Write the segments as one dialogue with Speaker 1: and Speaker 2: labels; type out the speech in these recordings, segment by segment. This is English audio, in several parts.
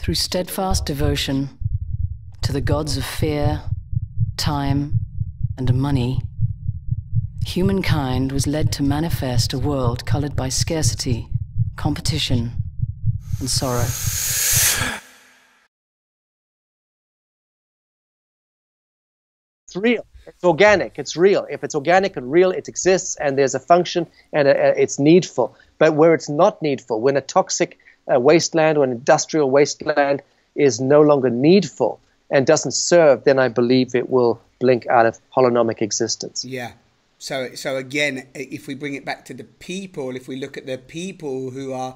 Speaker 1: Through steadfast devotion to the gods of fear, time, and money, humankind was led to manifest a world colored by scarcity, competition, and sorrow.
Speaker 2: It's real. It's organic. It's real. If it's organic and real, it exists, and there's a function, and it's needful. But where it's not needful, when a toxic wasteland or an industrial wasteland is no longer needful and doesn't serve, then I believe it will blink out of holonomic existence.
Speaker 3: Yeah. So again, if we bring it back to the people, if we look at the people who are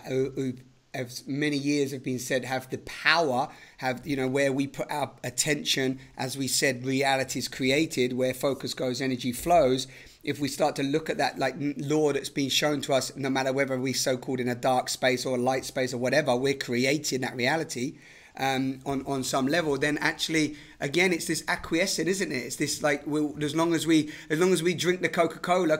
Speaker 3: who as many years have been said have the power, have, you know, where we put our attention, as we said, reality is created, where focus goes, energy flows. If we start to look at that like law that's been shown to us, no matter whether we're so-called in a dark space or a light space or whatever, we're creating that reality on some level, then actually, again, it's this acquiescent, isn't it? It's this like, as long as we drink the Coca-Cola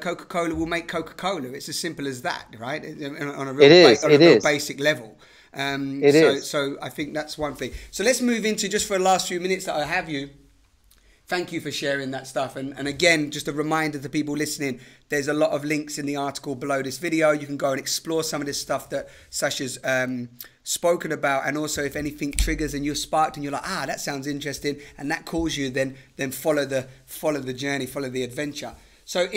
Speaker 3: will make Coca-Cola. It's as simple as that, right? On a real basic level. So I think that's one thing. So let's move into, just for the last few minutes that I have you, thank you for sharing that stuff. And again, just a reminder to people listening, there's a lot of links in the article below this video. You can go and explore some of this stuff that Sacha's spoken about. And also, if anything triggers and you're sparked and you're like, that sounds interesting, and that calls you, then follow the journey, follow the adventure. So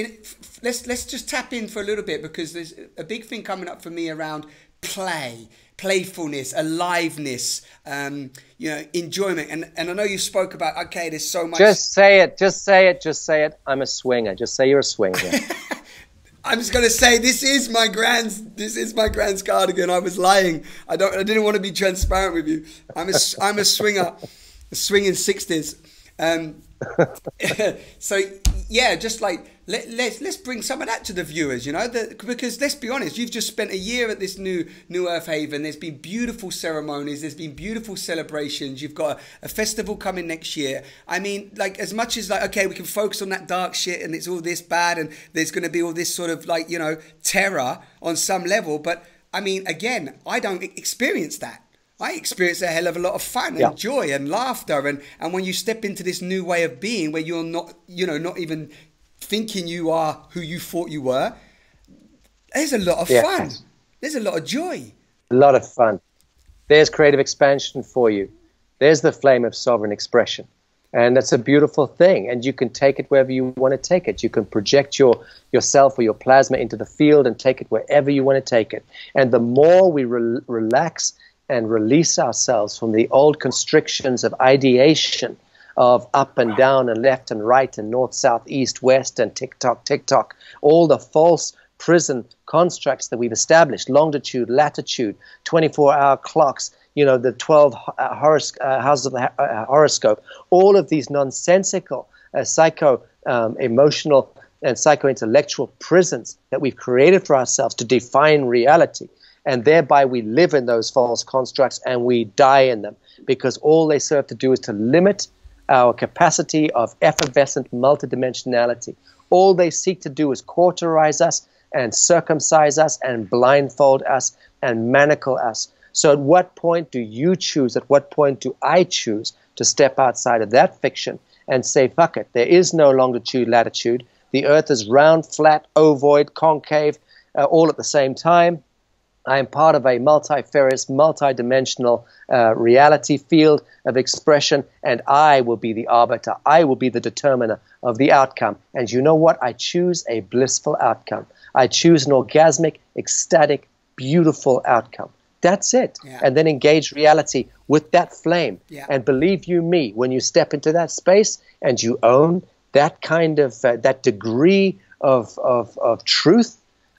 Speaker 3: let's just tap in for a little bit, because there's a big thing coming up for me around playfulness, aliveness, enjoyment. And I know you spoke about, okay, there's so much. Just say it. I'm a swinger. Just say you're a swinger. I'm just going to say, this is my grand's cardigan. I was lying. I didn't want to be transparent with you. I'm a swinger, a swinging 60s. So yeah, just like let's bring some of that to the viewers, you know, because let's be honest, you've just spent a year at this new Earth Haven. There's been beautiful ceremonies, there's been beautiful celebrations. You've got a festival coming next year. I mean, like, as much as like, okay, we can focus on that dark shit and it's all this bad and there's going to be all this sort of like, you know, terror on some level, but I mean, again, I don't experience that. I experience a hell of a lot of fun and joy and laughter. And when you step into this new way of being, where you're not, you know, not even thinking you are who you thought you were, there's a lot of fun. There's a lot of joy.
Speaker 2: A lot of fun. There's creative expansion for you. There's the flame of sovereign expression. And that's a beautiful thing. And you can take it wherever you want to take it. You can project yourself or your plasma into the field and take it wherever you want to take it. And the more we relax and release ourselves from the old constrictions of ideation, of up and down and left and right and north, south, east, west, and tick-tock, all the false prison constructs that we've established, longitude, latitude, 24-hour clocks, you know, the 12 houses of the horoscope, all of these nonsensical psycho-emotional and psycho-intellectual prisons that we've created for ourselves to define reality. And thereby we live in those false constructs and we die in them, because all they serve to do is to limit our capacity of effervescent multidimensionality. All they seek to do is cauterize us and circumcise us and blindfold us and manacle us. So at what point do you choose, at what point do I choose to step outside of that fiction and say, fuck it, there is no longitude, latitude. The earth is round, flat, ovoid, concave, all at the same time. I am part of a multifarious, multidimensional reality field of expression, and I will be the arbiter. I will be the determiner of the outcome. And you know what? I choose a blissful outcome. I choose an orgasmic, ecstatic, beautiful outcome. That's it. Yeah. And then engage reality with that flame. Yeah. And believe you me, when you step into that space and you own that kind of, that degree of truth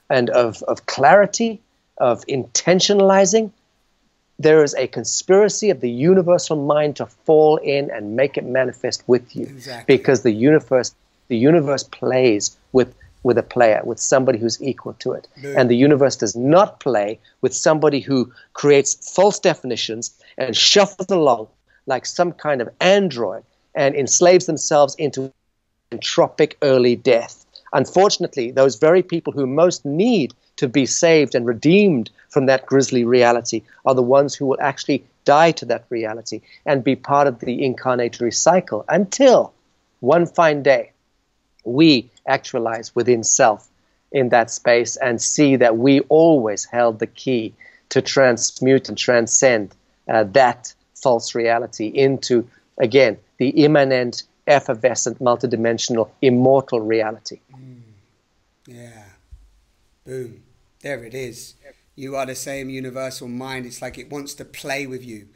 Speaker 2: and of clarity, of intentionalizing, there is a conspiracy of the universal mind to fall in and make it manifest with you. Exactly. Because the universe plays with a player, with somebody who's equal to it. Yeah. And the universe does not play with somebody who creates false definitions and shuffles along like some kind of android and enslaves themselves into entropic early death. Unfortunately, those very people who most need to be saved and redeemed from that grisly reality are the ones who will actually die to that reality and be part of the incarnatory cycle until one fine day we actualize within self in that space and see that we always held the key to transmute and transcend that false reality into, again, the immanent, effervescent, multidimensional, immortal reality.
Speaker 3: Yeah. Boom. There it is. You are the same universal mind. It's like it wants to play with you.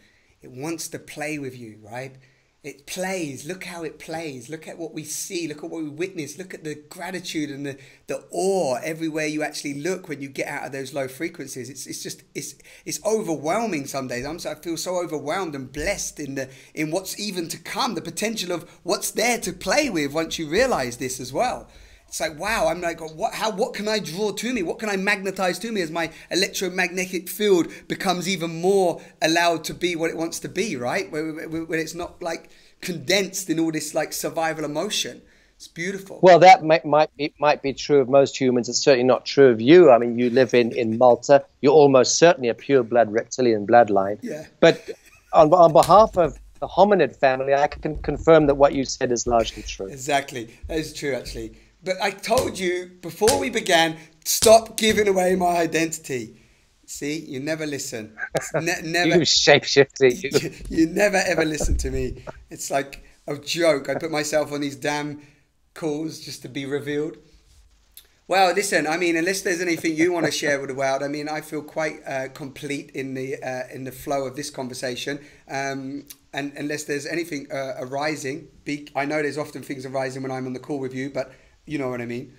Speaker 3: It wants to play with you, right? It plays. Look how it plays. Look at what we see. Look at what we witness. Look at the gratitude and the awe everywhere you actually look when you get out of those low frequencies. It's overwhelming some days. I feel so overwhelmed and blessed in what's even to come, the potential of what's there to play with once you realize this as well. It's like, wow, I'm like, what can I draw to me? What can I magnetize to me as my electromagnetic field becomes even more allowed to be what it wants to be, right? When it's not like condensed in all this like survival emotion. It's beautiful.
Speaker 2: Well, that might be true of most humans. It's certainly not true of you. I mean, you live in Malta. You're almost certainly a pure blood reptilian bloodline.
Speaker 3: Yeah.
Speaker 2: But on behalf of the hominid family, I can confirm that what you said is largely true.
Speaker 3: Exactly. That is true, actually. But I told you before we began, stop giving away my identity. See, you never listen. Never.
Speaker 2: You shapeshifter.
Speaker 3: You never ever listen to me. It's like a joke. I put myself on these damn calls just to be revealed. Well, listen, I mean, unless there's anything you want to share with the world, I mean, I feel quite complete in the flow of this conversation. And unless there's anything arising, I know there's often things arising when I'm on the call with you, but you know what I mean?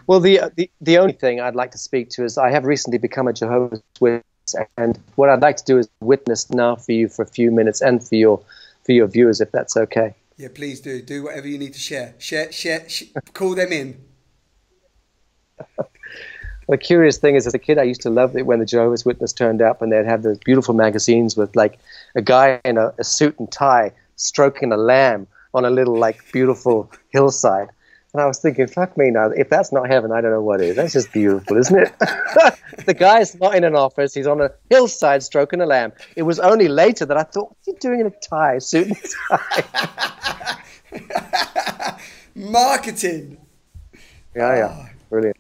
Speaker 2: Well, the only thing I'd like to speak to is I have recently become a Jehovah's Witness, and what I'd like to do is witness now for you for a few minutes and for your viewers, if that's okay.
Speaker 3: Yeah, please do. Do whatever you need to share. Share. Call them in.
Speaker 2: The curious thing is, as a kid, I used to love it when the Jehovah's Witness turned up and they'd have those beautiful magazines with like a guy in a suit and tie stroking a lamb on a little like beautiful hillside. And I was thinking, fuck me now, if that's not heaven, I don't know what is. That's just beautiful, isn't it? The guy's not in an office, he's on a hillside stroking a lamb. It was only later that I thought, what's he doing in a tie, suit and tie?
Speaker 3: Marketing.
Speaker 2: Yeah, brilliant.